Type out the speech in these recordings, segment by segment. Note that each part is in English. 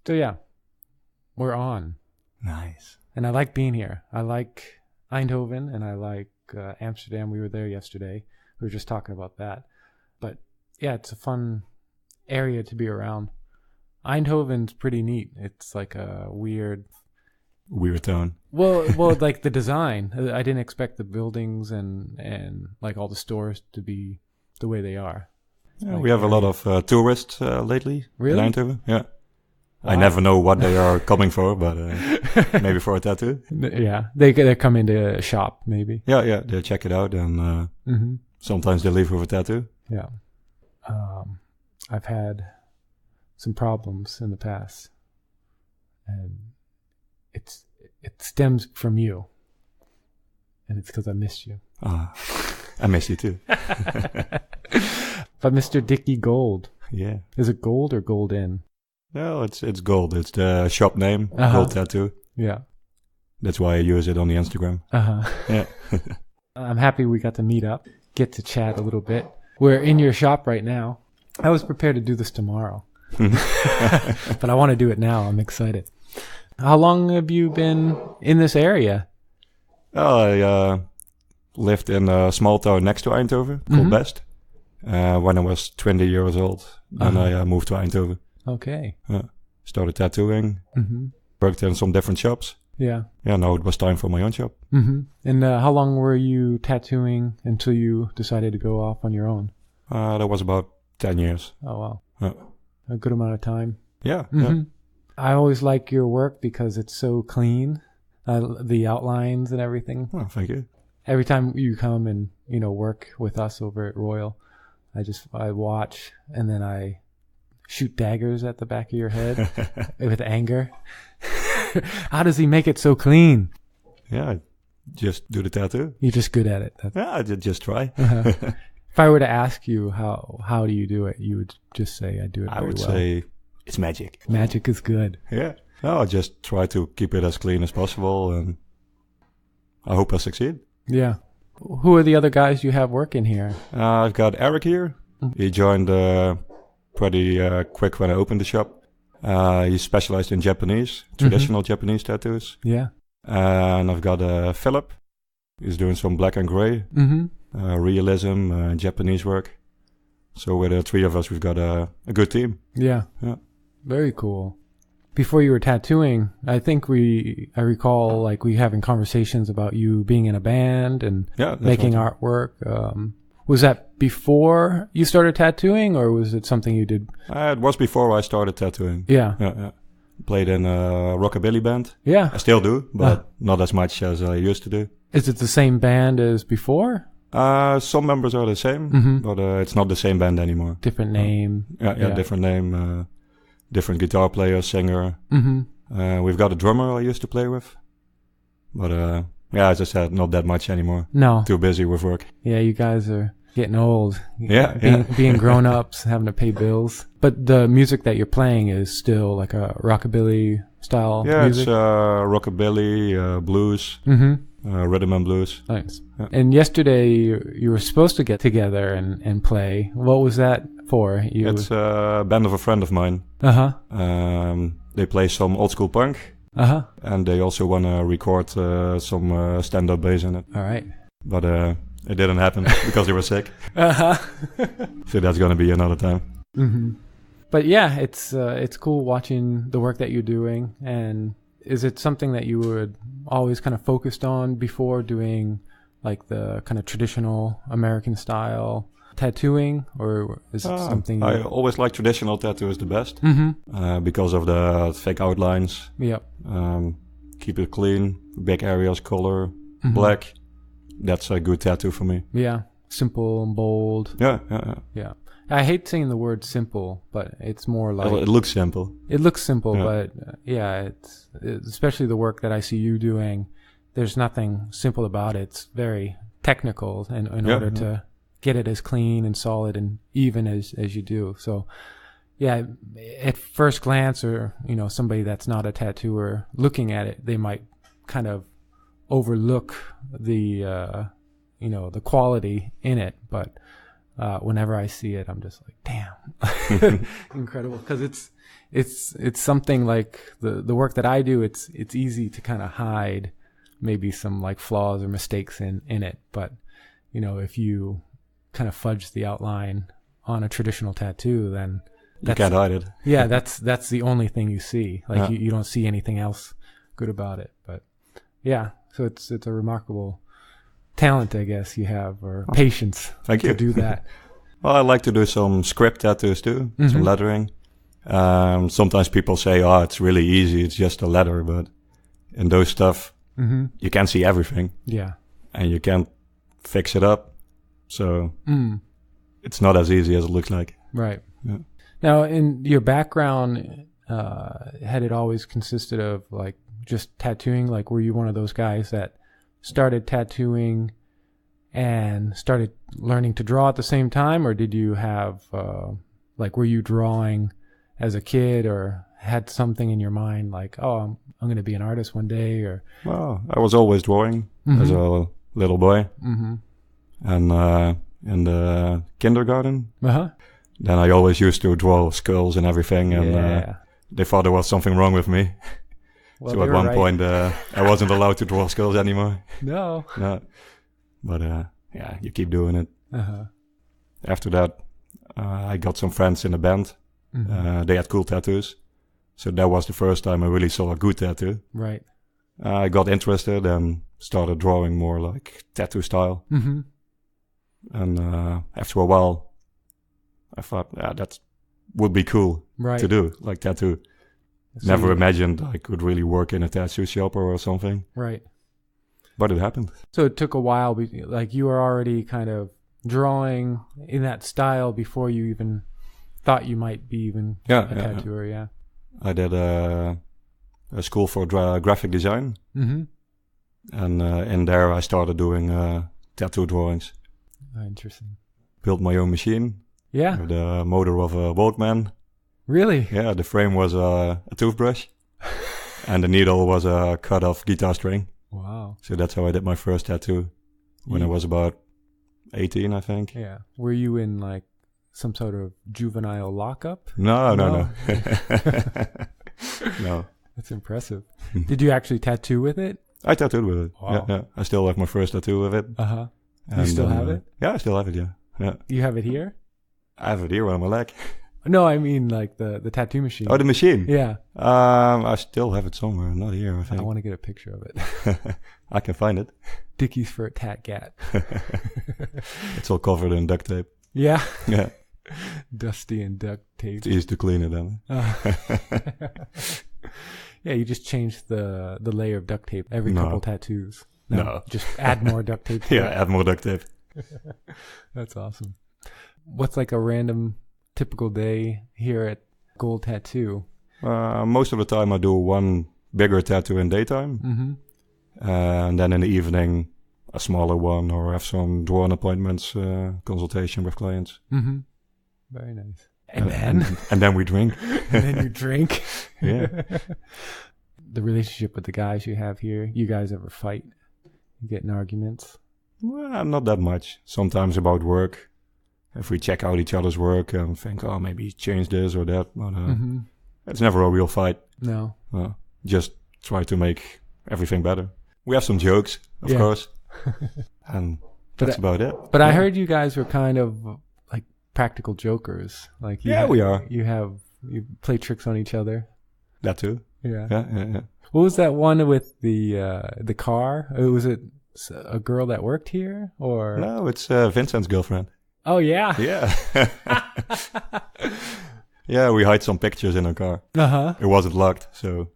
So yeah, we're on. Nice. And I like being here. I like Eindhoven and I like Amsterdam. We were there yesterday. We were just talking about that. But yeah, it's a fun area to be around. Eindhoven's pretty neat. It's like a weird town. Well, like the design. I didn't expect the buildings and like all the stores to be the way they are. Yeah, like we have a lot of tourists lately. Really? In Eindhoven. Yeah. Wow. I never know what they are coming for, but maybe for a tattoo. Yeah, they come into a shop maybe. Yeah, they check it out and sometimes they leave with a tattoo. Yeah. I've had some problems in the past, and it stems from you, and it's because I missed you. I miss you too. But Mr. Dickie Gold. Yeah. Is it gold or golden? No, it's Gold. It's the shop name, Gold Tattoo. Yeah. That's why I use it on the Instagram. Yeah. I'm happy we got to meet up, get to chat a little bit. We're in your shop right now. I was prepared to do this tomorrow, but I want to do it now. I'm excited. How long have you been in this area? I lived in a small town next to Eindhoven called Best when I was 20 years old. Then I moved to Eindhoven. Okay. Started tattooing, worked in some different shops. Yeah. Yeah, now it was time for my own shop. And how long were you tattooing until you decided to go off on your own? That was about 10 years. Oh, wow. Yeah. A good amount of time. Yeah. I always like your work because it's so clean, the outlines and everything. Oh, thank you. Every time you come and, work with us over at Royal, I watch and then I shoot daggers at the back of your head with anger. How does he make it so clean? Yeah, just do the tattoo. You're just good at it. Yeah, I just try. If I were to ask you how do you do it, you would just say I do it very well. I would say it's magic. Magic is good. Yeah. No, I just try to keep it as clean as possible, and I hope I succeed. Yeah. Who are the other guys you have working here? I've got Eric here. He joined pretty quick when I opened the shop. He's specialized in Japanese, traditional Japanese tattoos. Yeah. And I've got Philip. He's doing some black and gray, realism, Japanese work. So with the three of us, we've got a good team. Yeah. Very cool. Before you were tattooing, I think I recall like we having conversations about you being in a band and making artwork. Was that before you started tattooing, or was it something you did? It was before I started tattooing. Yeah. Played in a rockabilly band. Yeah. I still do, but not as much as I used to do. Is it the same band as before? Some members are the same, but it's not the same band anymore. Different name. Yeah, different name. Different guitar player, singer. We've got a drummer I used to play with. But as I said, not that much anymore. No. Too busy with work. Yeah, you guys are getting old. Yeah. Being grown-ups, having to pay bills. But the music that you're playing is still like a rockabilly style music? Yeah, it's rockabilly, blues, rhythm and blues. Nice. Yeah. And yesterday you were supposed to get together and play. What was that for? It's a band of a friend of mine. They play some old school punk. And they also want to record some stand-up bass in it. All right. But it didn't happen because they were sick. So that's going to be another time. But yeah, it's cool watching the work that you're doing. And is it something that you would always kind of focused on before doing like the kind of traditional American style tattooing, or is it something? I always like traditional tattoos the best because of the thick outlines. Yep. Keep it clean, big areas, color, black. That's a good tattoo for me. Yeah, simple and bold. Yeah. I hate saying the word simple, but it's more like it looks simple. It looks simple, but it's especially the work that I see you doing. There's nothing simple about it. It's very technical, and in order to get it as clean and solid and even as you do. So, yeah, at first glance, or somebody that's not a tattooer looking at it, they might kind of overlook the the quality in it. But whenever I see it, I'm just like, damn, incredible. Because it's something like the work that I do. It's easy to kind of hide maybe some like flaws or mistakes in it. But, you know, if you kind of fudge the outline on a traditional tattoo, then you can't hide it. Yeah, that's the only thing you see. Like you don't see anything else good about it. But yeah, so it's a remarkable talent, I guess, you have, or patience to do that. Well, I like to do some script tattoos too, some lettering. Sometimes people say, "Oh, it's really easy; it's just a letter." But in those stuff, you can't see everything. Yeah, and you can't fix it up, so it's not as easy as it looks like. Right. Yeah. Now, in your background, had it always consisted of like just tattooing? Like, were you one of those guys that started tattooing and started learning to draw at the same time, or did you have like, were you drawing as a kid, or had something in your mind like, oh, I'm going to be an artist one day? Or well, I was always drawing as a little boy, and in the kindergarten, then I always used to draw skulls and everything, and they thought there was something wrong with me. Well, so at one point, I wasn't allowed to draw skulls anymore. No. But yeah, you keep doing it. After that, I got some friends in a band. They had cool tattoos. So that was the first time I really saw a good tattoo. Right. I got interested and started drawing more like tattoo style. And after a while, I thought, that would be cool to do, like tattoo. So never imagined I could really work in a tattoo shop or something. Right. But it happened. So it took a while, like you were already kind of drawing in that style before you even thought you might be even a tattooer, yeah. I did a school for graphic design. And in there I started doing tattoo drawings. Oh, interesting. Built my own machine. Yeah. With the motor of a Walkman. Really? Yeah, the frame was a toothbrush. And the needle was a cut-off guitar string. Wow. So that's how I did my first tattoo when I was about 18, I think. Yeah. Were you in like some sort of juvenile lockup? No. No. That's impressive. Did you actually tattoo with it? I tattooed with it. Wow. Yeah. I still have my first tattoo with it. You still have it? Yeah, I still have it, yeah. You have it here? I have it here on my leg. No, I mean like the tattoo machine. Oh, the machine? Yeah. I still have it somewhere. Not here, I think. I want to get a picture of it. I can find it. Dickie's for a tat gat. It's all covered in duct tape. Yeah. Yeah. Dusty and duct tape. It's easy to clean it then. Yeah, you just change the layer of duct tape every couple tattoos. No. Just add more duct tape. Add more duct tape. That's awesome. What's like a random typical day here at Gold Tattoo? Most of the time I do one bigger tattoo in daytime. And then in the evening a smaller one, or have some drawing appointments, consultation with clients. Very nice. And then we drink. And then you drink. Yeah. The relationship with the guys you have here, you guys ever fight? You get in arguments? Well, not that much. Sometimes about work. If we check out each other's work and think, oh, maybe change this or that. But it's never a real fight. No. Just try to make everything better. We have some jokes, of course. And that's about it. But I heard you guys were kind of like practical jokers. Like we are. You play tricks on each other. That too. Yeah. Yeah. What was that one with the car? Was it a girl that worked here, or? No, it's Vincent's girlfriend. Oh yeah. Yeah. Yeah, we hide some pictures in her car. It wasn't locked, so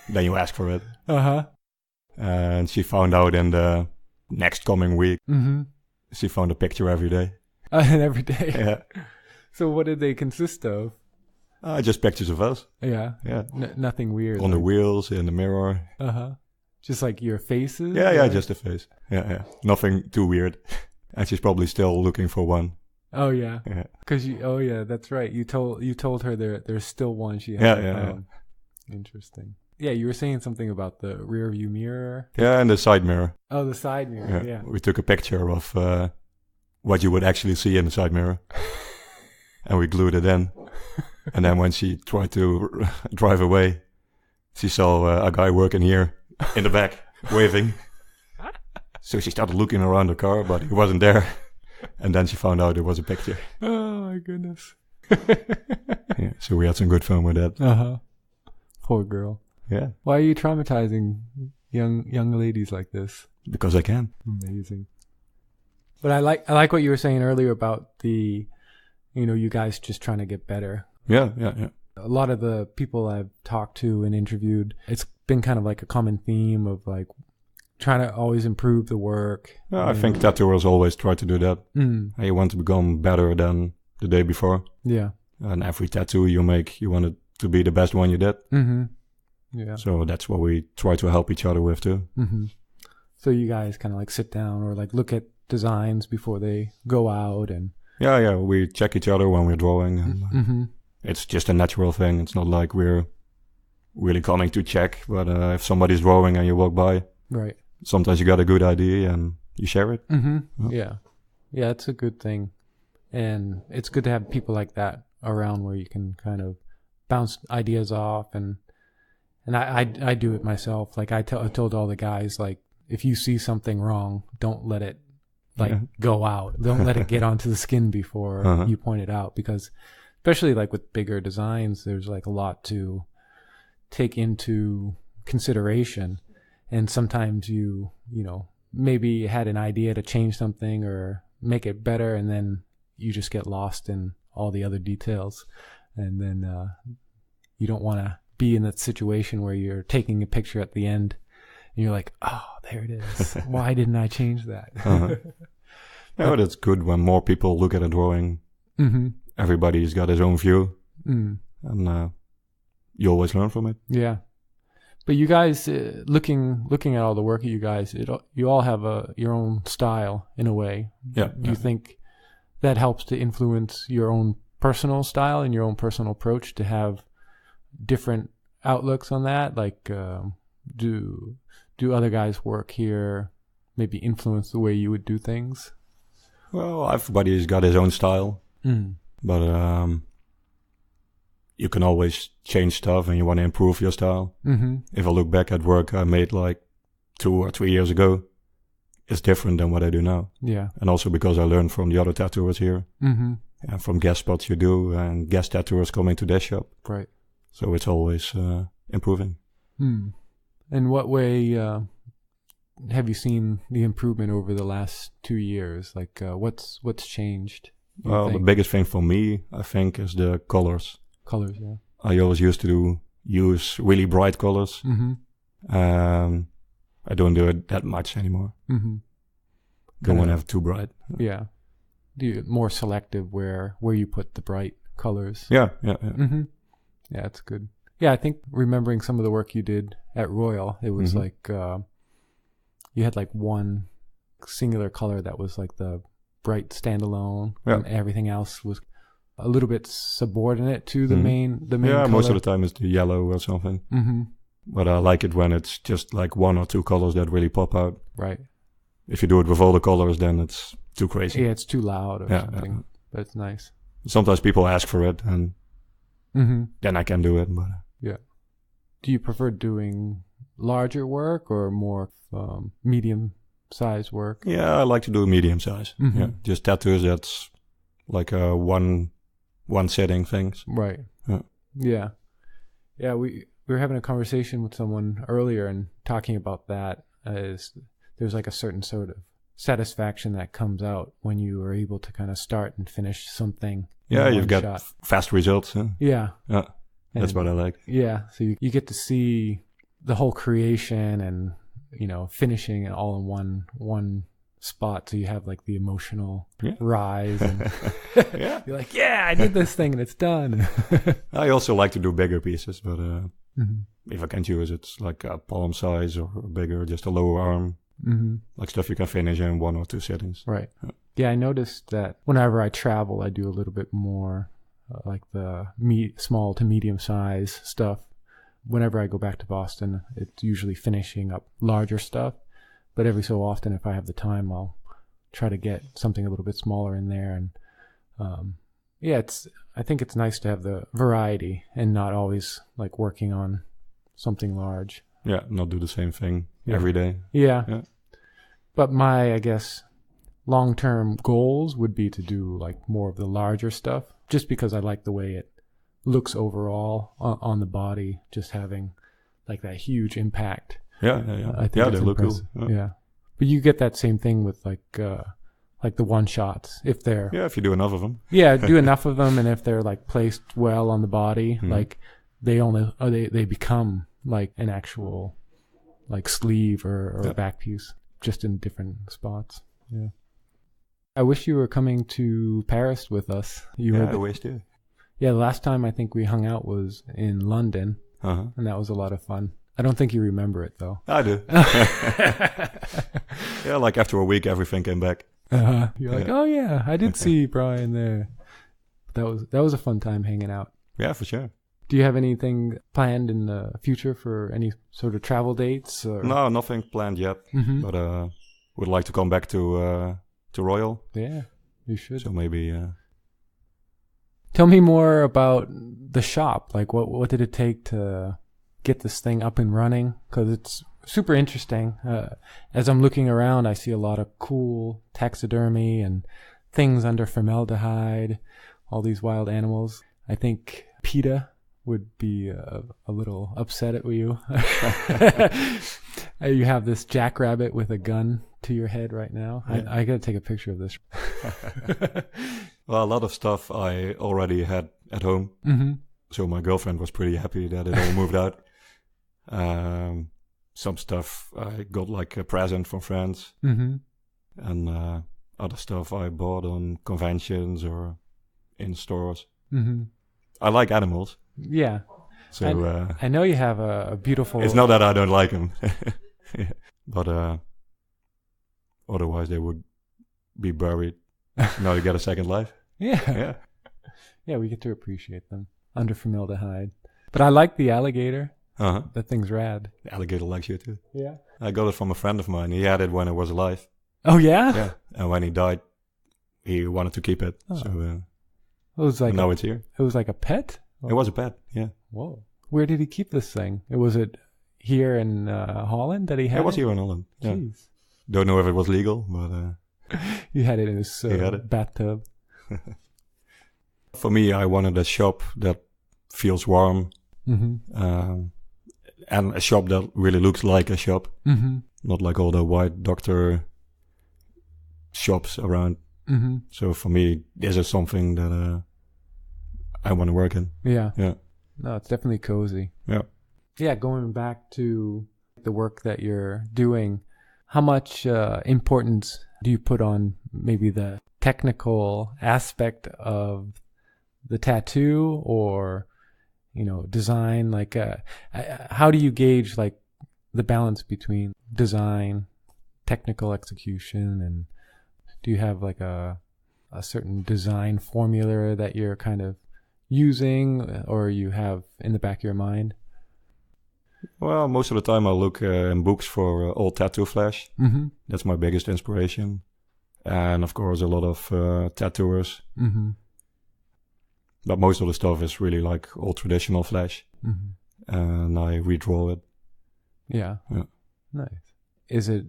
then you ask for it. And she found out in the next coming week. She found a picture every day. Every day. Yeah. So what did they consist of? Just pictures of us. Yeah. Yeah. Nothing weird. On the wheels, in the mirror. Just like your faces? Yeah, just a face. Yeah. Nothing too weird. And she's probably still looking for one. Oh yeah. Yeah. Because that's right. You told her there's still one she has. Yeah. Interesting. Yeah, you were saying something about the rear view mirror. Yeah, and the side mirror. Oh, the side mirror. Yeah. We took a picture of what you would actually see in the side mirror. And we glued it in. And then when she tried to drive away, she saw a guy working here in the back, waving. So she started looking around the car, but he wasn't there. And then she found out it was a picture. Oh, my goodness. Yeah, so we had some good fun with that. Uh-huh. Poor girl. Yeah. Why are you traumatizing young ladies like this? Because I can. Amazing. But I like what you were saying earlier about the, you guys just trying to get better. Yeah. A lot of the people I've talked to and interviewed, it's been kind of like a common theme of like trying to always improve the work. I think tattooers always try to do that. You want to become better than the day before. Yeah. And every tattoo you make, you want it to be the best one you did. Mm-hmm. Yeah. So that's what we try to help each other with too. Mm-hmm. So you guys kind of like sit down or like look at designs before they go out and... Yeah. We check each other when we're drawing. And it's just a natural thing. It's not like we're really coming to check. But if somebody's drawing and you walk by, right, sometimes you got a good idea and you share it. Mm-hmm. Yeah, it's a good thing. And it's good to have people like that around where you can kind of bounce ideas off. And I do it myself. Like I told all the guys, like, if you see something wrong, don't let it go out. Don't let it get onto the skin before you point it out, because especially like with bigger designs, there's like a lot to take into consideration. And sometimes you maybe had an idea to change something or make it better, and then you just get lost in all the other details. And then you don't want to be in that situation where you're taking a picture at the end and you're like, oh, there it is. Why didn't I change that? Yeah, but it's good when more people look at a drawing. Mm-hmm. Everybody's got his own view. And you always learn from it. Yeah. But you guys, looking at all the work of you guys, you all have your own style in a way. Yeah. Do you think that helps to influence your own personal style and your own personal approach, to have different outlooks on that? Like, do other guys' work here maybe influence the way you would do things? Well, everybody's got his own style. But you can always change stuff and you want to improve your style. If I look back at work I made like 2 or 3 years ago, it's different than what I do now. Yeah. And also because I learned from the other tattooers here. And from guest spots you do and guest tattooers coming to their shop. Right. So it's always improving. In what way have you seen the improvement over the last 2 years? Like, what's changed? Well, the biggest thing for me, I think, is the colors. Colors, yeah. I always used to use really bright colors. I don't do it that much anymore. Don't want to have too bright. Yeah. Do you more selective where you put the bright colors? Yeah. Yeah, that's good. Yeah, I think remembering some of the work you did at Royal, it was like you had like one singular color that was like the bright standalone, and everything else was a little bit subordinate to the main yeah, color. Most of the time it's the yellow or something. But I like it when it's just like 1 or 2 colors that really pop out. Right. If you do it with all the colors, then it's too crazy. Yeah, it's too loud or something. Yeah. But it's nice. Sometimes people ask for it, and then I can do it. But yeah. Do you prefer doing larger work or more medium size work? Yeah, I like to do medium size. Yeah, just tattoos that's like a one setting things. Right. Yeah. We were having a conversation with someone earlier and talking about that. There's like a certain sort of satisfaction that comes out when you are able to kind of start and finish something. Yeah, you've got fast results. Huh? Yeah. That's what I like. Yeah, so you get to see the whole creation and finishing it all in one spot, so you have like the emotional rise and you're like, I did this thing and it's done. I also like to do bigger pieces, but if I can choose, it's like a palm size or bigger, just a lower arm, like stuff you can finish in 1 or 2 sittings. Right. Yeah, I noticed that whenever I travel, I do a little bit more like the small to medium size stuff. Whenever I go back to Boston, it's usually finishing up larger stuff. But every so often, if I have the time, I'll try to get something a little bit smaller in there. And yeah, I think it's nice to have the variety and not always like working on something large. Yeah, not do the same thing every day. Yeah. But my, I guess, long-term goals would be to do like more of the larger stuff, just because I like the way it looks overall on the body, just having like that huge impact. Yeah. I think they look cool. Yeah. But you get that same thing with like the one shots, if they're... Yeah, if you do enough of them. Yeah, do enough of them, and if they're like placed well on the body, like they become like an actual like sleeve or back piece, just in different spots. Yeah. I wish you were coming to Paris with us. I wish too. Yeah, the last time I think we hung out was in London, and that was a lot of fun. I don't think you remember it though. I do. Yeah, like after a week, everything came back. You're like, oh yeah, I did see Brian there. That was a fun time hanging out. Yeah, for sure. Do you have anything planned in the future for any sort of travel dates? Or? No, nothing planned yet. But would like to come back to Royal. Yeah, you should. So maybe. Tell me more about the shop. Like, what did it take to get this thing up and running? Because it's super interesting. As I'm looking around, I see a lot of cool taxidermy and things under formaldehyde, all these wild animals. I think PETA would be a little upset at you. You have this jackrabbit with a gun to your head right now. Yeah. I got to take a picture of this. Well, a lot of stuff I already had at home. So my girlfriend was pretty happy that it all moved out. Some stuff I got like a present from friends. And other stuff I bought on conventions or in stores. I like animals. Yeah. So I know you have a beautiful... It's not that I don't like them. But otherwise they would be buried. Now they get a second life. Yeah, we get to appreciate them under formaldehyde. But I like the alligator. That thing's rad. The alligator likes you too. Yeah. I got it from a friend of mine. He had it when it was alive. Oh, yeah? Yeah. And when he died, he wanted to keep it. So it was like now it's here. It was like a pet? It was a pet, yeah. Whoa. Where did he keep this thing? Was it here in Holland that he had it? It was here in Holland, yeah. Jeez. Don't know if it was legal, but... He had it in his bathtub. For me, I wanted a shop that feels warm. And a shop that really looks like a shop. Not like all the white doctor shops around. So for me, this is something that I want to work in. Yeah. Yeah. No, it's definitely cozy. Yeah. Yeah, going back to the work that you're doing, how much importance do you put on maybe the technical aspect of the tattoo or, design? Like, how do you gauge like the balance between design, technical execution, and do you have like a certain design formula that you're kind of using or you have in the back of your mind? Well, most of the time I look in books for old tattoo flash. That's my biggest inspiration. And of course a lot of tattooers. But most of the stuff is really like old traditional flash. And I redraw it. Yeah. Nice. Is it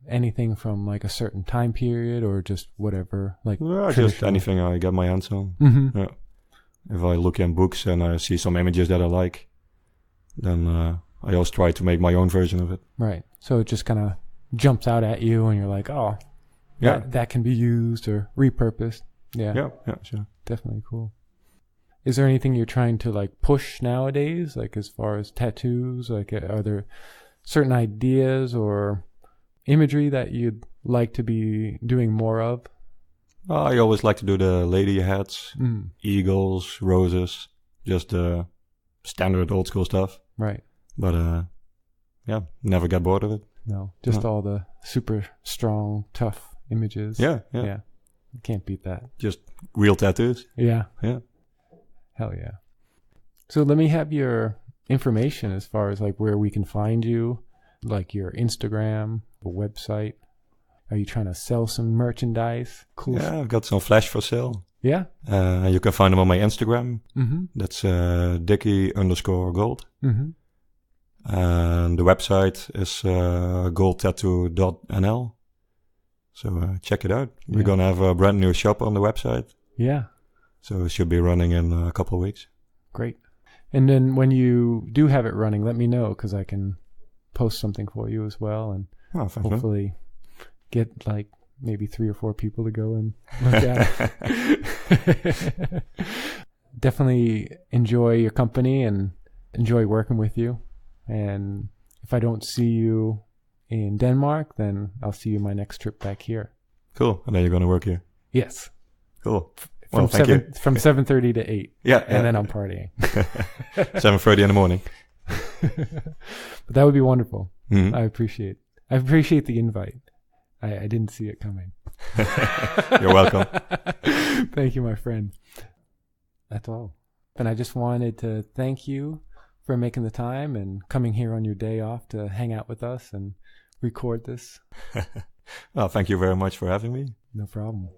anything from like a certain time period or just whatever? Like just anything I get my hands on. Yeah. If I look in books and I see some images that I like, then I always try to make my own version of it. Right. So it just kind of jumps out at you and you're like, oh, that can be used or repurposed. Yeah, sure. Definitely cool. Is there anything you're trying to like push nowadays, like as far as tattoos? Like, are there certain ideas or imagery that you'd like to be doing more of? I always like to do the lady hats, eagles, roses, just standard old school stuff. Right. But never get bored of it. No, just all the super strong, tough images. Yeah. You can't beat that. Just real tattoos. Yeah. Yeah. Hell yeah. So let me have your information as far as like where we can find you, like your Instagram, a website. Are you trying to sell some merchandise? Cool. Yeah, I've got some flash for sale. Yeah. You can find them on my Instagram. Mm-hmm. That's Dickie_Gold. Mm-hmm. And the website is goldtattoo.nl. So check it out. We're going to have a brand new shop on the website. Yeah. So it should be running in a couple of weeks. Great. And then when you do have it running, let me know, because I can post something for you as well, and hopefully get like maybe 3 or 4 people to go and look at it. Definitely enjoy your company and enjoy working with you. And if I don't see you in Denmark, then I'll see you my next trip back here. Cool. And then you're going to work here? Yes. Cool. From 7:30 to 8. Yeah. And then I'm partying. 7:30 in the morning. But that would be wonderful. Mm-hmm. I appreciate the invite. I didn't see it coming. You're welcome. Thank you, my friend. That's all. And I just wanted to thank you for making the time and coming here on your day off to hang out with us and record this. Well, thank you very much for having me. No problem.